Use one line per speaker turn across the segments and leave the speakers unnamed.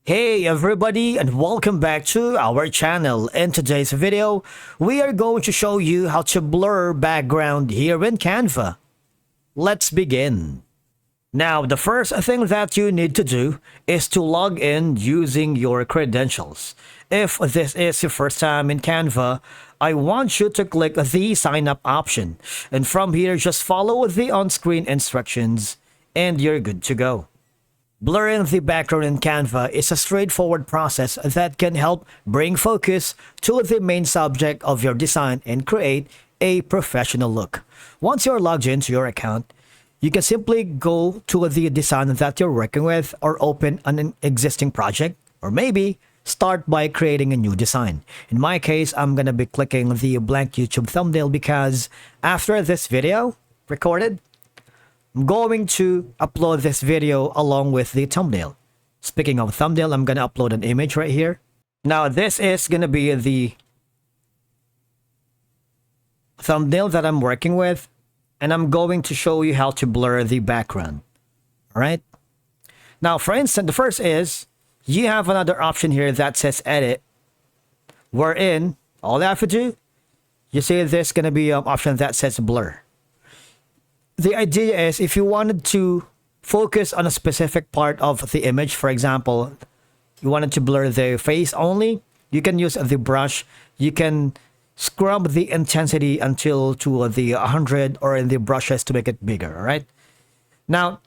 Hey everybody, and welcome back to our channel. In today's video, we are going to show you how to blur background here in Canva. Let's begin. Now, the first thing that you need to do is to log in using your credentials. If this is your first time in Canva, I want you to click the sign up option. And from here, just follow the on-screen instructions and you're good to go. Blurring the background in Canva is a straightforward process that can help bring focus to the main subject of your design and create a professional look. Once you're logged into your account, you can simply go to the design that you're working with or open an existing project, or maybe start by creating a new design. In my case, I'm going to be clicking the blank YouTube thumbnail because after this video recorded, I'm going to upload this video along with the thumbnail. Speaking of thumbnail, I'm going to upload an image right here. Now, this is going to be the thumbnail that I'm working with, and I'm going to show you how to blur the background. All right. Now, for instance, the first is you have another option here that says edit, wherein all I have to do, you see this going to be an option that says blur. The idea is if you wanted to focus on a specific part of the image, for example, you wanted to blur the face only, you can use the brush. You can scrub the intensity until to the 100 or in the brushes to make it bigger, all right? Now,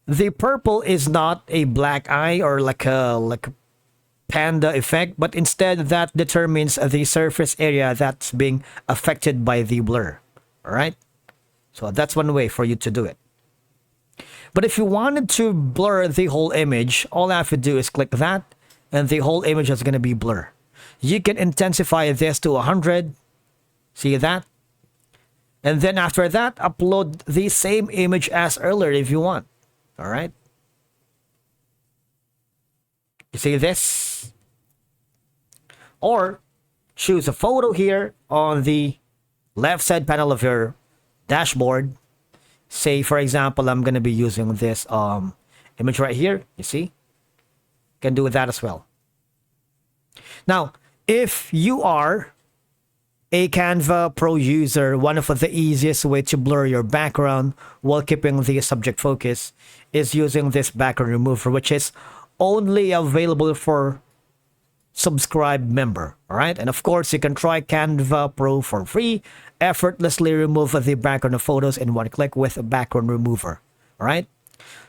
the purple is not a black eye or like a panda effect, but instead that determines the surface area that's being affected by the blur, all right? So that's one way for you to do it. But if you wanted to blur the whole image, all I have to do is click that, and the whole image is going to be blur. You can intensify this to 100. See that? And then after that, upload the same image as earlier if you want. All right? You see this? Or choose a photo here on the left side panel of your dashboard. Say, for example, I'm going to be using this image right here. You see? Can do that as well. Now, if you are a Canva Pro user, one of the easiest way to blur your background while keeping the subject focus is using this background remover, which is only available for subscribed member. All right, and of course you can try Canva Pro for free. Effortlessly remove the background of photos in one click with a background remover. All right,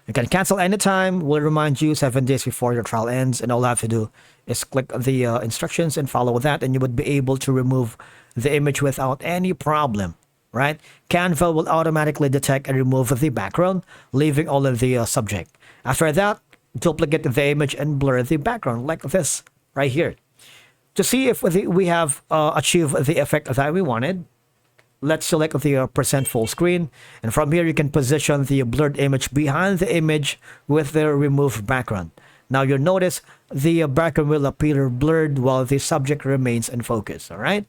you can cancel anytime. We'll remind you 7 days before your trial ends, and all you have to do is click the instructions and follow that, and you would be able to remove the image without any problem. Right, Canva will automatically detect and remove the background, leaving all of the subject. After that, duplicate the image and blur the background like this right here. To see if we have achieved the effect that we wanted, let's select the percent full screen, and from here you can position the blurred image behind the image with the removed background. Now you'll notice the background will appear blurred while the subject remains in focus. All right.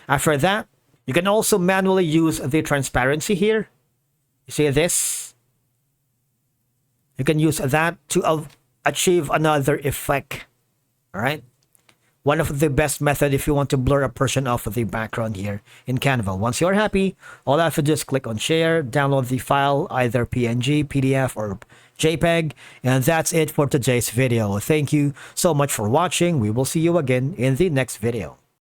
After that, you can also manually use the transparency here. You see this? You can use that to achieve another effect. All right. One of the best method if you want to blur a portion of the background here in Canva. Once you're happy, all I have to do is click on share, download the file, either PNG, PDF, or JPEG, and that's it for today's video. Thank you so much for watching. We will see you again in the next video.